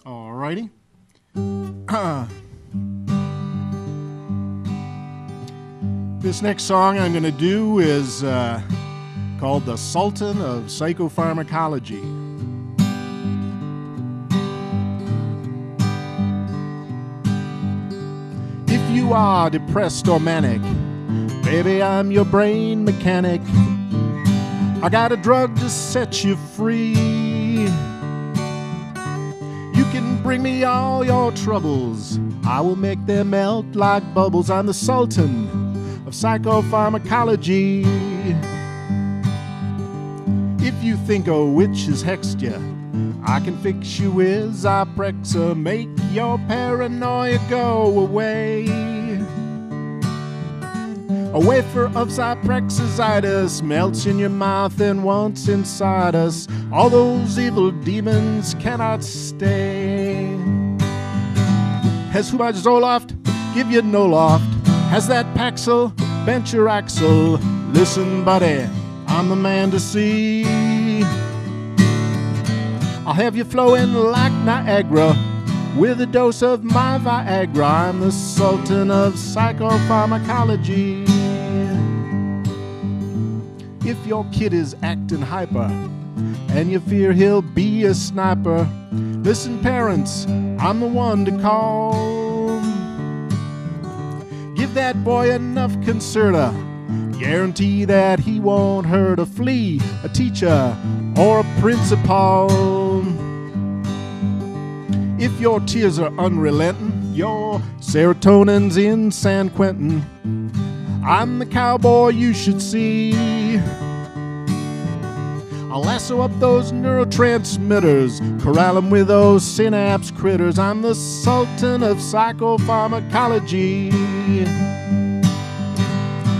Alrighty. This next song I'm going to do is called The Sultan of Psychopharmacology. If you are depressed or manic, baby, I'm your brain mechanic. I got a drug to set you free. You can bring me all your troubles, I will make them melt like bubbles. I'm the Sultan of Psychopharmacology. If you think a witch has hexed you, I can fix you with Zyprexa, make your paranoia go away. A wafer of Zyprexizitis melts in your mouth and once inside us, all those evil demons cannot stay. Has Hubert Zoloft give you no loft? Has that Paxil bent your axle? Listen, buddy, I'm the man to see. I'll have you flowing like Niagara with a dose of my Viagra. I'm the Sultan of Psychopharmacology. If your kid is acting hyper and you fear he'll be a sniper, listen, parents, I'm the one to call. Give that boy enough Concerta, guarantee that he won't hurt a flea, a teacher, or a principal. If your tears are unrelenting, your serotonin's in San Quentin, I'm the cowboy you should see. I'll lasso up those neurotransmitters, corral them with those synapse critters. I'm the Sultan of Psychopharmacology.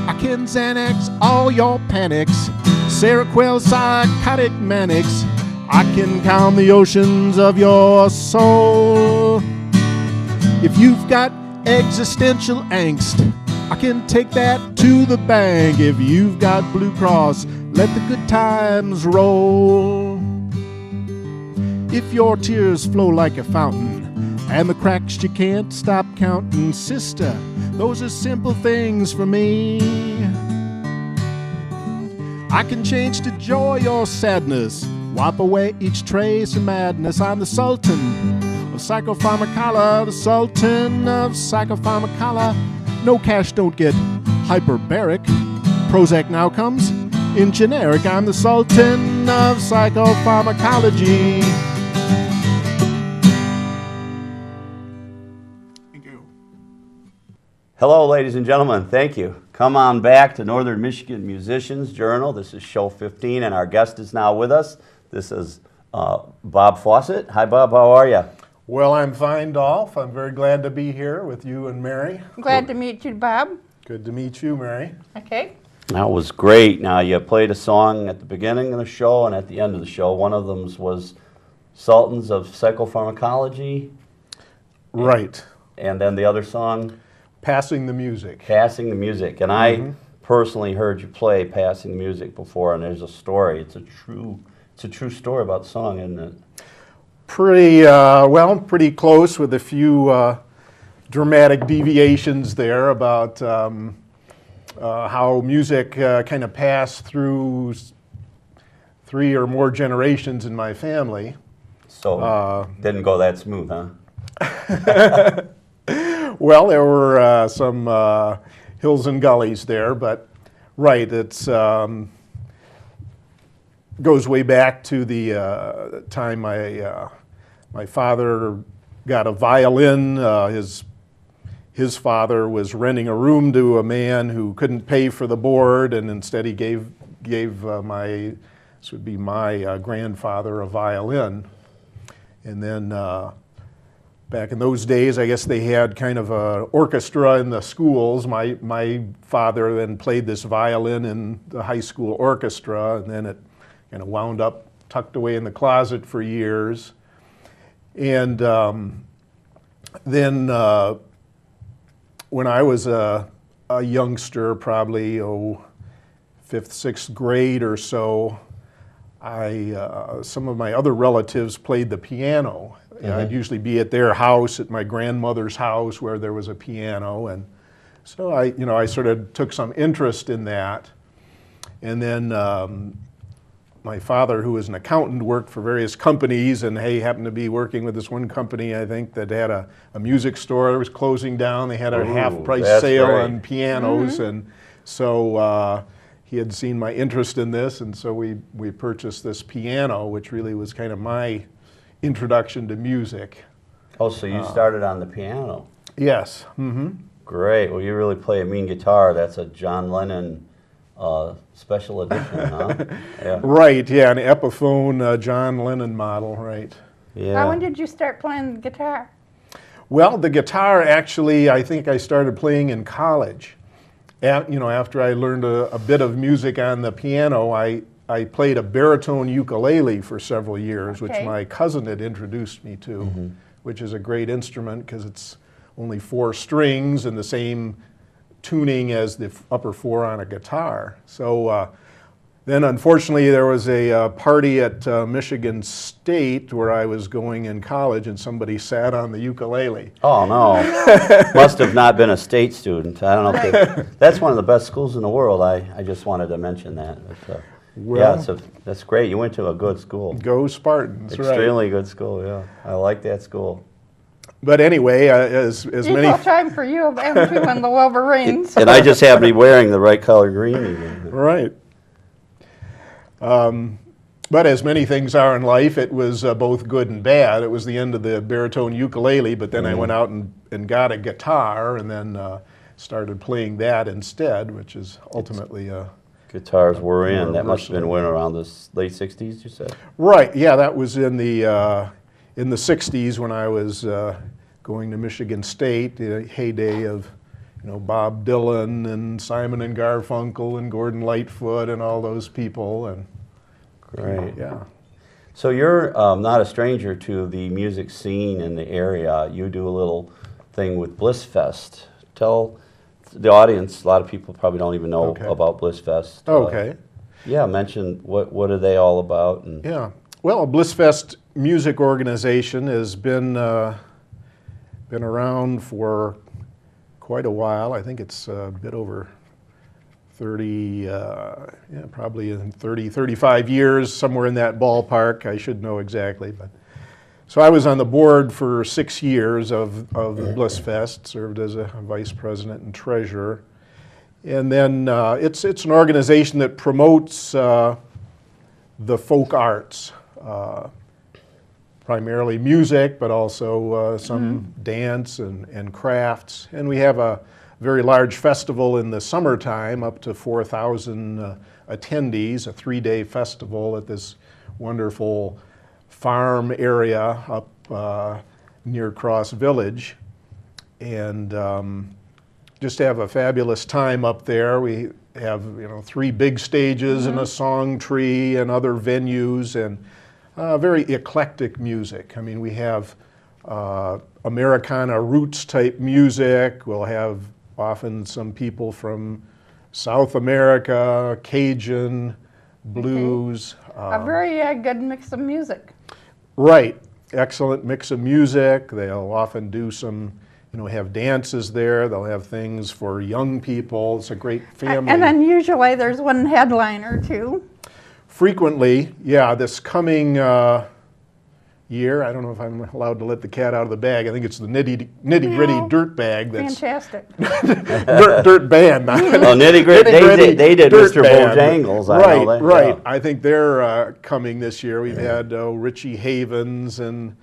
I can Xanax all your panics, Seroquel psychotic manics. I can calm the oceans of your soul. If you've got existential angst, I can take that to the bank. If you've got Blue Cross, let the good times roll. If your tears flow like a fountain and the cracks you can't stop counting, sister, those are simple things for me. I can change to joy or sadness, wipe away each trace of madness. I'm the Sultan of Psychopharmacology, the Sultan of Psychopharmacology. No cash, don't get hyperbaric. Prozac now comes in generic. I'm the Sultan of Psychopharmacology. Thank you. Hello, ladies and gentlemen. Thank you. Come on back to Northern Michigan Musicians Journal. This is show 15, and our guest is now with us. This is Bob Fawcett. Hi, Bob. How are you? Well, I'm fine, Dolph. I'm very glad to be here with you and Mary. Glad to meet you, Bob. Good to meet you, Mary. Okay. That was great. Now, you played a song at the beginning of the show and at the end of the show. One of them was Sultans of Psychopharmacology. Right. And then the other song? Passing the Music. Passing the Music. And I personally heard you play Passing the Music before, and there's a story. It's a true story about the song, isn't it? Pretty close, with a few dramatic deviations there about how music kind of passed through 3 or more generations in my family. So didn't go that smooth, huh? Well, there were some hills and gullies there, but right, it's goes way back to the time my father got a violin. His father was renting a room to a man who couldn't pay for the board, and instead he gave my grandfather a violin. And then back in those days, I guess they had kind of an orchestra in the schools. My father then played this violin in the high school orchestra, and then it kind of wound up tucked away in the closet for years. And then when I was a youngster, probably 5th, 6th grade or so, some of my other relatives played the piano. I'd usually be at their house, at my grandmother's house, where there was a piano, and so I sort of took some interest in that. And then my father, who was an accountant, worked for various companies, and he happened to be working with this one company, I think, that had a music store that was closing down. They had a half-price sale on pianos, and so he had seen my interest in this, and so we purchased this piano, which really was kind of my introduction to music. Oh, so you started on the piano? Yes. Great. Well, you really play a mean guitar. That's a John Lennon special edition, huh? Yeah. Right, yeah, an Epiphone John Lennon model, right. Yeah. When did you start playing the guitar? Well, the guitar, actually, I think I started playing in college. After I learned a bit of music on the piano, I played a baritone ukulele for several years, which my cousin had introduced me to, which is a great instrument because it's only 4 strings and the same tuning as the upper 4 on a guitar. So then, unfortunately, there was a party at Michigan State where I was going in college, and somebody sat on the ukulele. Oh, no. Must have not been a state student. I don't know. That's one of the best schools in the world. I just wanted to mention that. But, Well, yeah, that's great. You went to a good school. Go Spartans, Extremely good school, yeah. I like that school. But anyway, as many... Equal time for you and you and the Wolverines. And I just happen to be wearing the right color green even. Right. But as many things are in life, it was both good and bad. It was the end of the baritone ukulele, but then I went out and got a guitar and then started playing that instead, which is ultimately Guitars were in. That must have been when around the late 60s, you said? Right, yeah, that was in the 60s when I was going to Michigan State, the heyday of Bob Dylan and Simon and Garfunkel and Gordon Lightfoot and all those people. And great. Yeah. So you're not a stranger to the music scene in the area. You do a little thing with Bliss Fest. Tell the audience, a lot of people probably don't even know about Bliss Fest. Okay. Yeah, mention what are they all about? And yeah. Well, Bliss Fest music organization has been around for quite a while. I think it's a bit over 30, probably in 30, 35 years, somewhere in that ballpark. I should know exactly. But so I was on the board for 6 years of the Bliss Fest, served as a vice president and treasurer. And then it's an organization that promotes the folk arts, primarily music, but also some dance and crafts. And we have a very large festival in the summertime, up to 4,000 attendees, a 3-day festival at this wonderful farm area up near Cross Village. And just have a fabulous time up there. We have 3 big stages and a song tree and other venues, and very eclectic music. I mean, we have Americana roots type music. We'll have often some people from South America, Cajun, blues. A very good mix of music. Right, excellent mix of music. They'll often do some, have dances there. They'll have things for young people. It's a great family. And then usually there's one headliner too. Frequently, yeah, this coming year, I don't know if I'm allowed to let the cat out of the bag. I think it's the Nitty Gritty Dirt Bag. That's fantastic. dirt Band. Oh, Nitty Gritty, they did Mr. Bojangles. Right, I know that. right. Yeah. I think they're coming this year. We've had Richie Havens and...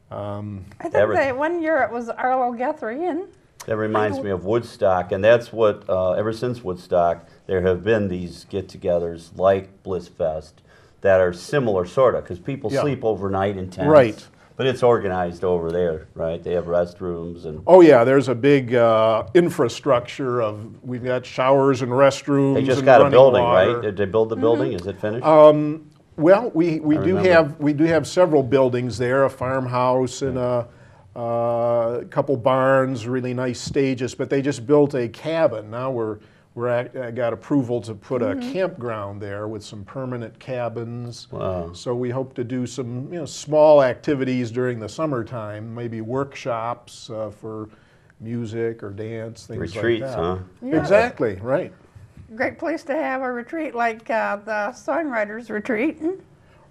I think that one year it was Arlo Guthrie and... That reminds me of Woodstock, and that's what, ever since Woodstock, there have been these get-togethers like Bliss Fest that are similar, sort of, because people sleep overnight in tents. Right. But it's organized over there, right? They have restrooms and... Oh, yeah, there's a big infrastructure of, we've got showers and restrooms. They just and got a running building, water. right? Did they build the building? Is it finished? Well, we do have several buildings there, a farmhouse and a couple barns, really nice stages, but they just built a cabin. Now we're I got approval to put a campground there with some permanent cabins. Wow. So we hope to do some small activities during the summertime, maybe workshops for music or dance, things Retreats, like that. huh? Yeah. Exactly, right. Great place to have a retreat like the songwriters retreat.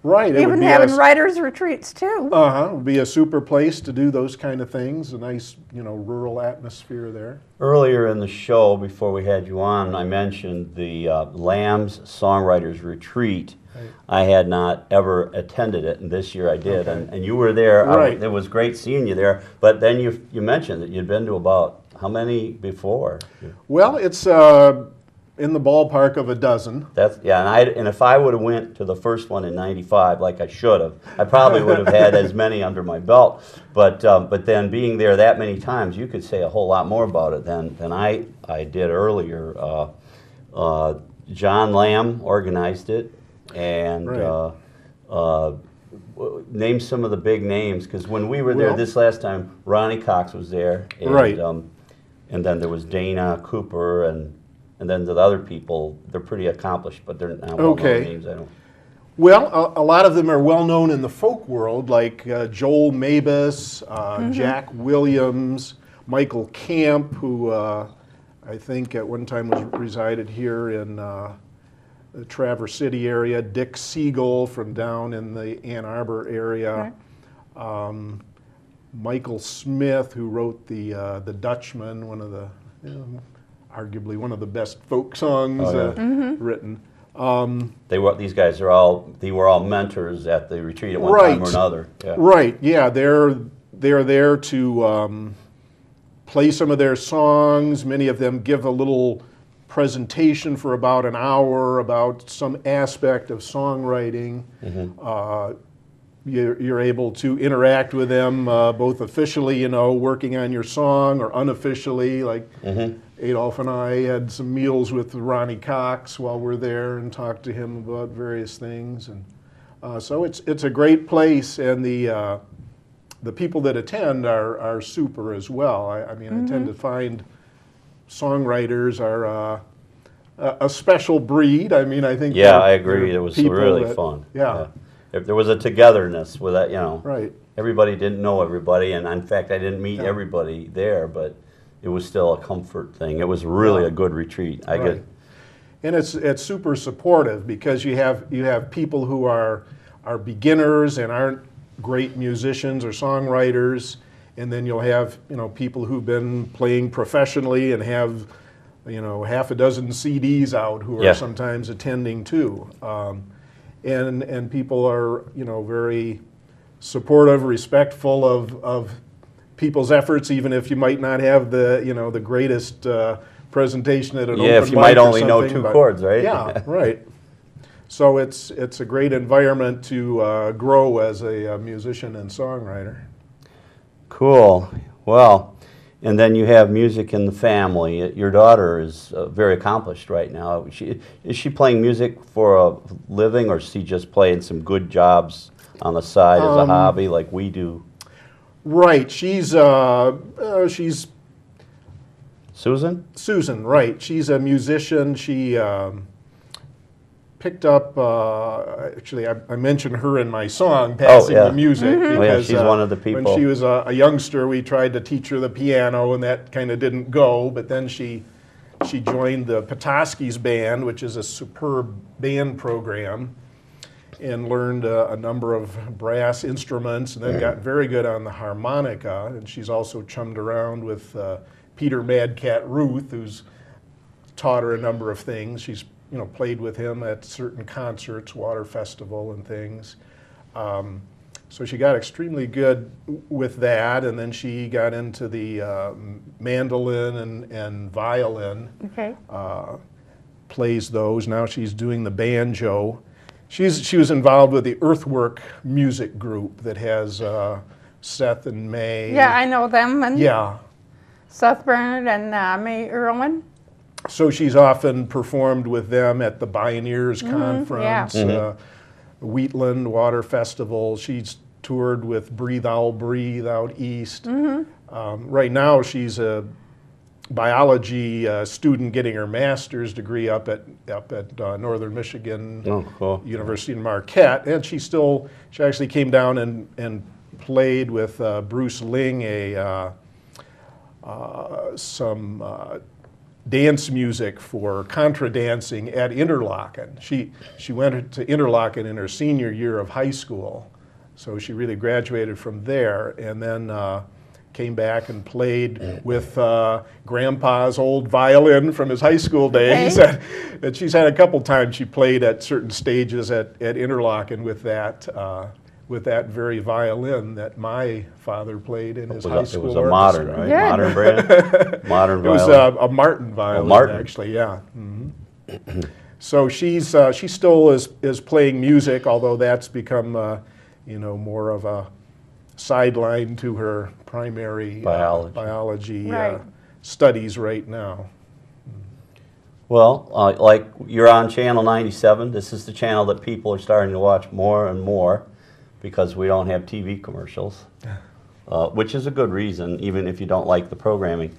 Right. It would Even be having writers retreats too. it would be a super place to do those kind of things. A nice, rural atmosphere there. Earlier in the show, before we had you on, I mentioned the Lambs Songwriters Retreat. Right. I had not ever attended it, and this year I did, Okay. and you were there. Right. It was great seeing you there, but then you mentioned that you'd been to about how many before? Well, it's in the ballpark of a dozen. And if I would have went to the first one in '95, like I should have, I probably would have had as many under my belt. But then being there that many times, you could say a whole lot more about it than I did earlier. John Lamb organized it, and Right. name some of the big names, because when we were there Well, this last time, Ronnie Cox was there, and, Right. And then there was Dana Cooper, and then the other people. They're pretty accomplished, but they're not well-known Okay. names. I don't. Well, a lot of them are well known in the folk world, like Joel Mabus, Jack Williams, Michael Camp, who I think at one time resided here in the Traverse City area, Dick Siegel from down in the Ann Arbor area, Michael Smith, who wrote the Dutchman, one of the arguably one of the best folk songs written. These guys are all mentors at the retreat at one time or another. Yeah. Right. Yeah, they're there to play some of their songs. Many of them give a little presentation for about an hour about some aspect of songwriting. You're able to interact with them both officially, working on your song, or unofficially, like Adolph and I had some meals with Ronnie Cox while we're there and talked to him about various things. And so it's a great place, and the people that attend are super as well. I mean, I tend to find songwriters are a special breed. I mean, I think. Yeah, I agree. It was people really fun. Yeah. If there was a togetherness with that, Right. everybody didn't know everybody, and in fact, I didn't meet everybody there, but it was still a comfort thing. It was really a good retreat. Right. And it's super supportive, because you have people who are beginners and aren't great musicians or songwriters, and then you'll have people who've been playing professionally and have half a dozen CDs out who are sometimes attending too. And people are very supportive, respectful of people's efforts, even if you might not have the greatest presentation at an open mic. Yeah, if you might only know two chords, right? Yeah, right. So it's a great environment to grow as a musician and songwriter. Cool. Well, and then you have music in the family. Your daughter is very accomplished right now. Is she playing music for a living, or is she just playing some good jobs on the side as a hobby like we do? Right. She's Susan? Susan, right. She's a musician. She picked up, actually, I mentioned her in my song, Passing the Music. Because, she's one of the people. When she was a youngster, we tried to teach her the piano, and that kind of didn't go. But then she joined the Petoskey's band, which is a superb band program, and learned a number of brass instruments, and then got very good on the harmonica. And she's also chummed around with Peter Madcat Ruth, who's taught her a number of things. She's played with him at certain concerts, Water Festival and things. So she got extremely good with that, and then she got into the mandolin and violin. Okay. Plays those. Now she's doing the banjo. She was involved with the Earthwork music group that has Seth and May. Yeah, I know them. And Yeah. Seth Bernard and May Irwin. So she's often performed with them at the Bioneers Conference, Wheatland Water Festival. She's toured with Breathe Out East. Right now she's a biology student getting her master's degree up at Northern Michigan University in Marquette, and she actually came down and played with Bruce Ling some dance music for contra dancing at Interlochen. She went to Interlochen in her senior year of high school, so she really graduated from there, and then came back and played with Grandpa's old violin from his high school days. Okay. And she's had a couple times she played at certain stages at Interlochen with that very violin that my father played in his high school. It was a modern, right? Yeah. Modern brand? Modern violin. It was a Martin violin, Martin. actually, yeah. So she still is playing music, although that's become more of a sideline to her primary biology Right. studies right now. Well, like you're on Channel 97. This is the channel that people are starting to watch more and more because we don't have TV commercials, which is a good reason, even if you don't like the programming.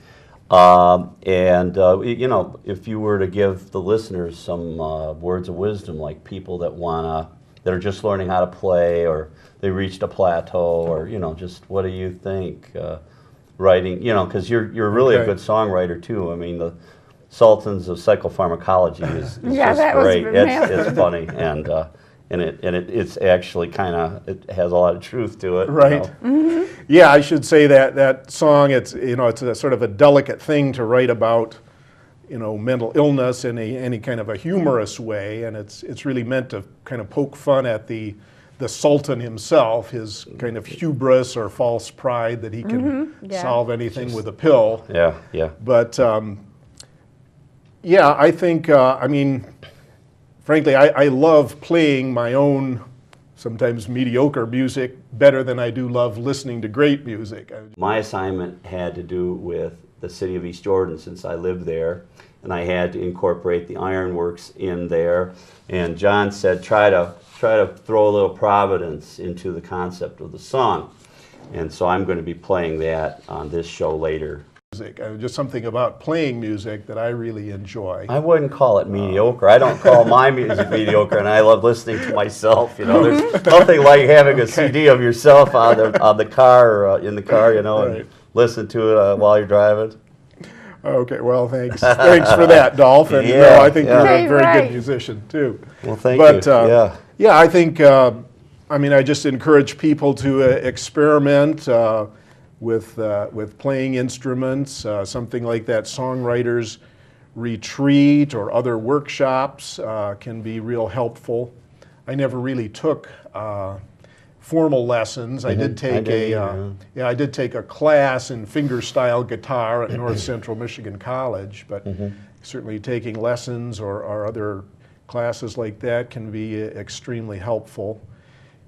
If you were to give the listeners some words of wisdom, like people that are just learning how to play, or they reached a plateau, or just what do you think? Writing, because you're really a good songwriter too. I mean, the Sultans of Psychopharmacology is Yeah, just that was great. massive. It's funny, and it's actually it has a lot of truth to it. Right. Yeah, I should say that song. It's a sort of a delicate thing to write about, mental illness in any kind of a humorous way, and it's really meant to kind of poke fun at the Sultan himself, his kind of hubris or false pride that he can solve anything with a pill. Yeah, yeah. But I think frankly, I love playing my own, sometimes mediocre music better than I do love listening to great music. My assignment had to do with the city of East Jordan, since I lived there, and I had to incorporate the ironworks in there. And John said, try to throw a little Providence into the concept of the song. And so I'm going to be playing that on this show later. Just something about playing music that I really enjoy. I wouldn't call it mediocre. I don't call my music mediocre, and I love listening to myself. There's nothing like having a CD of yourself on the car, or in the car, and listen to it while you're driving. Okay, well, thanks for that, Dolph. And I think you're a very good musician too. Well, thank you. Yeah, I think I just encourage people to experiment with playing instruments. Something like that songwriters retreat or other workshops can be real helpful. I never really took formal lessons. I did take I did take a class in fingerstyle guitar at North Central Michigan College, but certainly taking lessons or other classes like that can be extremely helpful.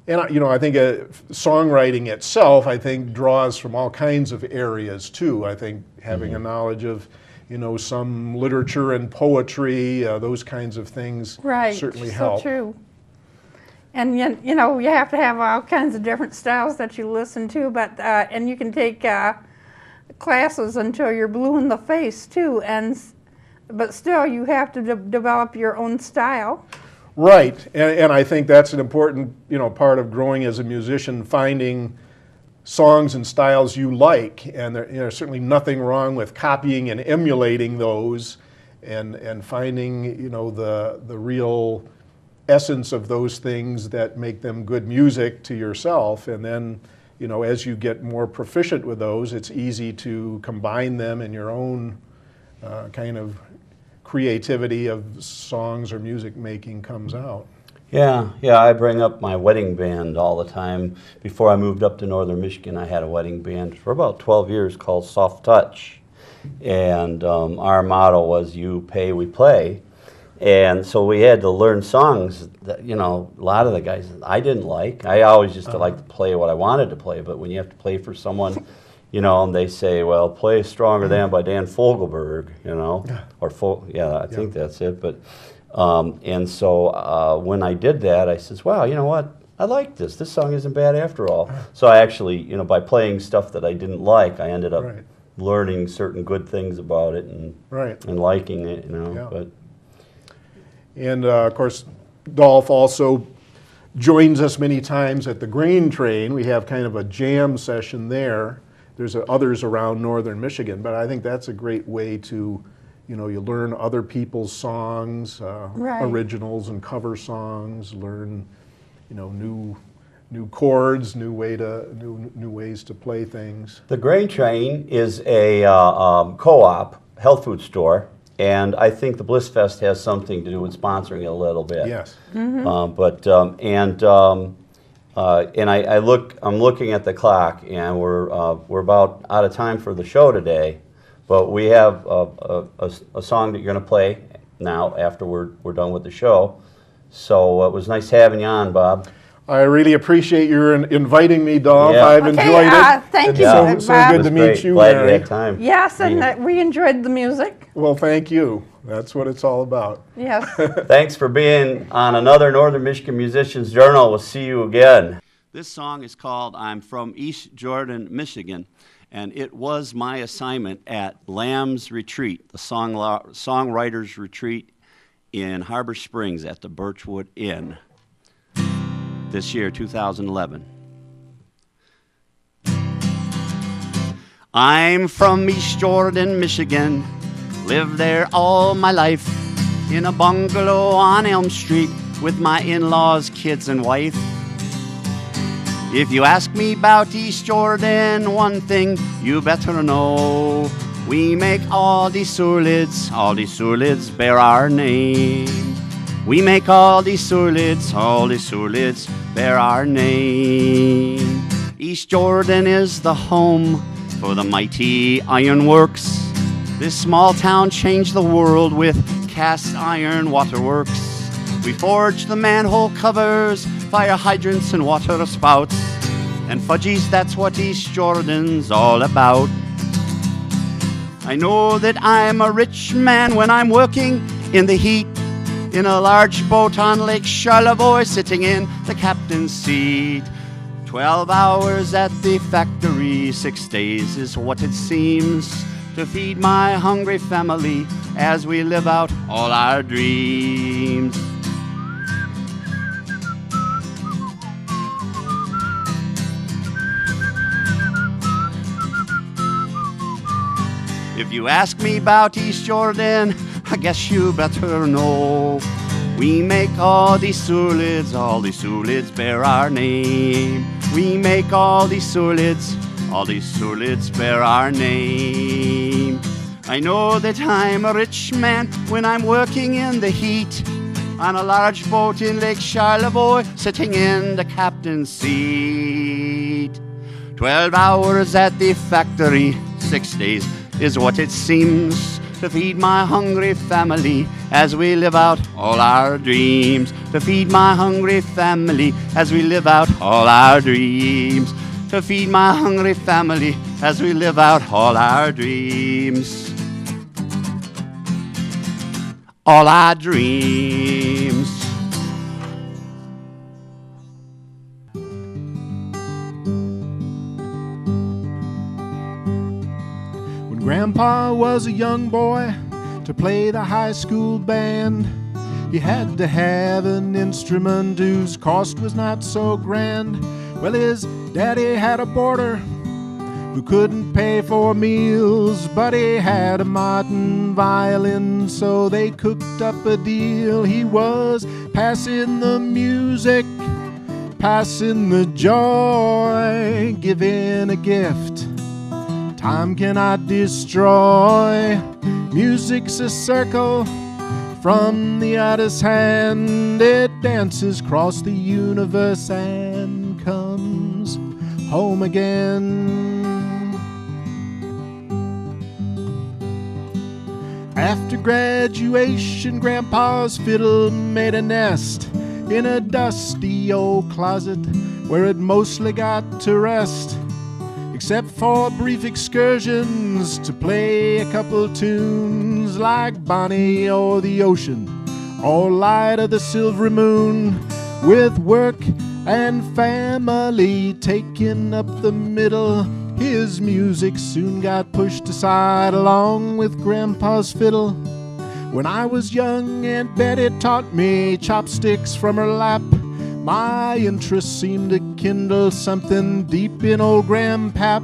And I think songwriting itself, draws from all kinds of areas too. I think having a knowledge of some literature and poetry, those kinds of things certainly help. So true. And you have to have all kinds of different styles that you listen to, but and you can take classes until you're blue in the face too, but still you have to develop your own style. Right, and I think that's an important part of growing as a musician, finding songs and styles you like, and there's certainly nothing wrong with copying and emulating those, and finding the real essence of those things that make them good music to yourself, and then as you get more proficient with those, it's easy to combine them in your own kind of creativity of songs or music making comes out. Yeah, I bring up my wedding band all the time. Before I moved up to Northern Michigan, I had a wedding band for about 12 years called Soft Touch, and our motto was "You pay, we play." And so we had to learn songs that, a lot of the guys I didn't like. I always just like to play what I wanted to play, but when you have to play for someone, and they say, well, play Stronger Than by Dan Fogelberg, or I think that's it. But and so when I did that, I says, wow, you know what? I like this. This song isn't bad after all. So I actually, by playing stuff that I didn't like, I ended up learning certain good things about it and Right. and liking it, you know. Yeah. But And of course, Dolph also joins us many times at the Grain Train. We have kind of a jam session there. There's others around northern Michigan, but I think that's a great way to, you know, you learn other people's songs, Right. originals and cover songs, learn, you know, new chords, new ways to play things. the Grain Train is a co-op health food store, and I think the Bliss Fest has something to do with sponsoring it a little bit. Yes. And I'm looking at the clock, and we're about out of time for the show today. But we have a song that you're going to play now after we're done with the show. So it was nice having you on, Bob. I really appreciate your inviting me, Dolph. Yeah. I've Okay, enjoyed it. thank It's you, so, Bob. so It good It was to meet great. you, Glad you Mary. had time. Yes, and we enjoyed the music. Well, thank you. That's what it's all about. Yes. Thanks for being on another Northern Michigan Musicians Journal. We'll see you again. This song is called I'm from East Jordan, Michigan, and it was my assignment at Lamb's Retreat, the songwriters retreat in Harbor Springs at the Birchwood Inn this year, 2011. I'm from East Jordan, Michigan, lived there all my life, in a bungalow on Elm Street with my in-laws, kids, and wife. If you ask me about East Jordan, one thing you better know, we make all these solids bear our name. We make all these solids bear our name. East Jordan is the home for the mighty ironworks. This small town changed the world with cast iron waterworks. We forged the manhole covers, fire hydrants and water spouts. And fudgies, that's what East Jordan's all about. I know that I'm a rich man when I'm working in the heat, in a large boat on Lake Charlevoix, sitting in the captain's seat. 12 hours at the factory, 6 days is what it seems to feed my hungry family as we live out all our dreams. If you ask me about East Jordan, I guess you better know. We make all these solids bear our name. We make all these solids bear our name. I know that I'm a rich man when I'm working in the heat, on a large boat in Lake Charlevoix, sitting in the captain's seat. 12 hours at the factory, 6 days is what it seems to feed my hungry family as we live out all our dreams. To feed my hungry family as we live out all our dreams. To feed my hungry family as we live out all our dreams. All our dreams. Grandpa was a young boy to play the high school band. He had to have an instrument whose cost was not so grand. Well, his daddy had a boarder who couldn't pay for meals, but he had a Martin violin, so they cooked up a deal. He was passing the music, passing the joy, giving a gift time cannot destroy. Music's a circle from the artist's hand. It dances across the universe and comes home again. After graduation, Grandpa's fiddle made a nest in a dusty old closet where it mostly got to rest, except for brief excursions to play a couple tunes like Bonnie or the Ocean or Light of the Silvery Moon, with work and family taking up the middle. His music soon got pushed aside along with Grandpa's fiddle. When I was young, Aunt Betty taught me chopsticks from her lap. My interest seemed to kindle something deep in old Grandpap.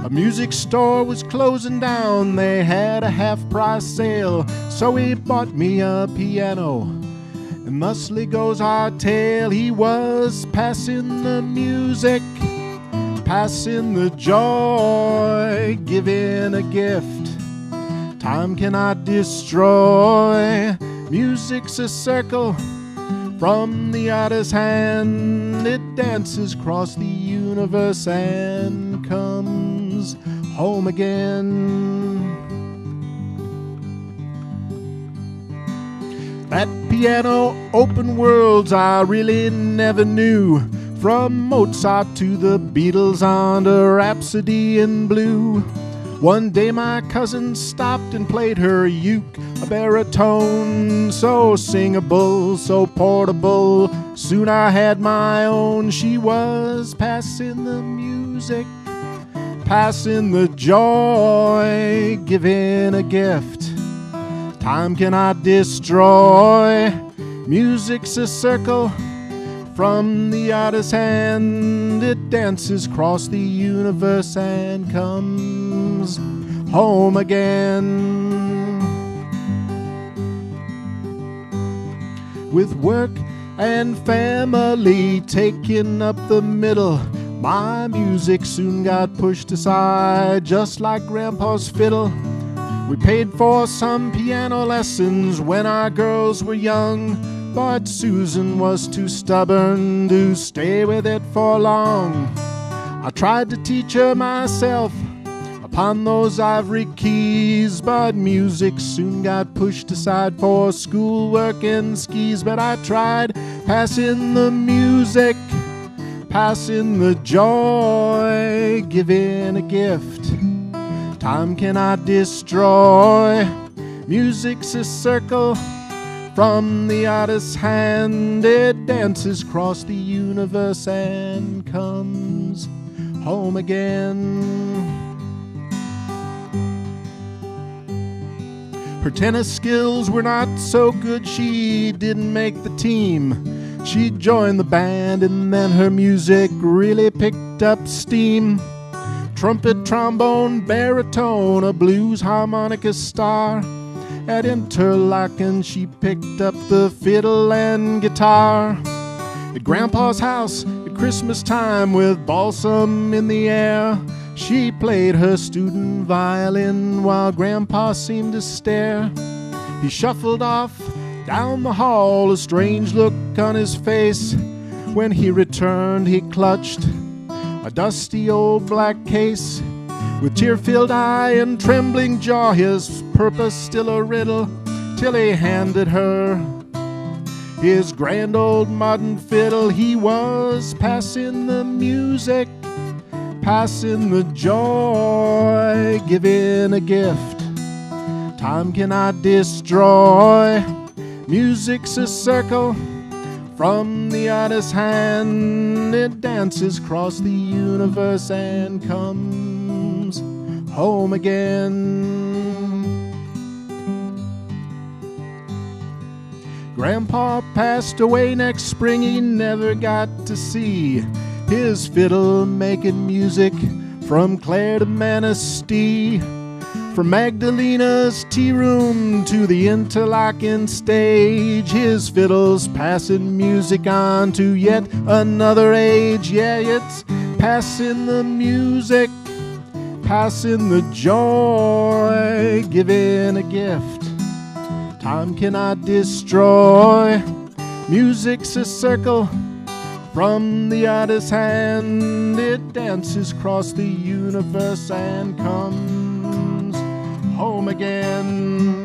A music store was closing down, they had a half-price sale, so he bought me a piano. And thusly goes our tale. He was passing the music, passing the joy, giving a gift time cannot destroy. Music's a circle from the artist's hand. It dances across the universe and comes home again. That piano opened worlds I really never knew. From Mozart to the Beatles on to Rhapsody in Blue. One day my cousin stopped and played her uke, a baritone so singable, so portable. Soon I had my own. She was passing the music, passing the joy, giving a gift time cannot destroy. Music's a circle from the artist's hand. It dances across the universe and comes home again. With work and family taking up the middle, my music soon got pushed aside, just like Grandpa's fiddle. We paid for some piano lessons when our girls were young, but Susan was too stubborn to stay with it for long. I tried to teach her myself upon those ivory keys, but music soon got pushed aside for schoolwork and skis. But I tried passing the music, passing the joy, giving a gift time cannot destroy. Music's a circle from the artist's hand. It dances across the universe and comes home again. Her tennis skills were not so good, she didn't make the team. She joined the band and then her music really picked up steam. Trumpet, trombone, baritone, a blues harmonica star. At Interlaken she picked up the fiddle and guitar. At Grandpa's house at Christmas time with balsam in the air, she played her student violin while Grandpa seemed to stare. He shuffled off down the hall, a strange look on his face. When he returned he clutched a dusty old black case. With tear-filled eye and trembling jaw, his purpose still a riddle, till he handed her his grand old modern fiddle. He was passing the music, passing the joy, giving a gift time cannot destroy. Music's a circle from the artist's hand. It dances across the universe and comes home again. Grandpa passed away next spring. He never got to see his fiddle making music from Clare to Manistee. From Magdalena's tea room to the Interlaken stage, his fiddle's passing music on to yet another age. Yeah, it's passing the music, passing the joy, giving a gift time cannot destroy. Music's a circle from the artist's hand. It dances across the universe and comes home again.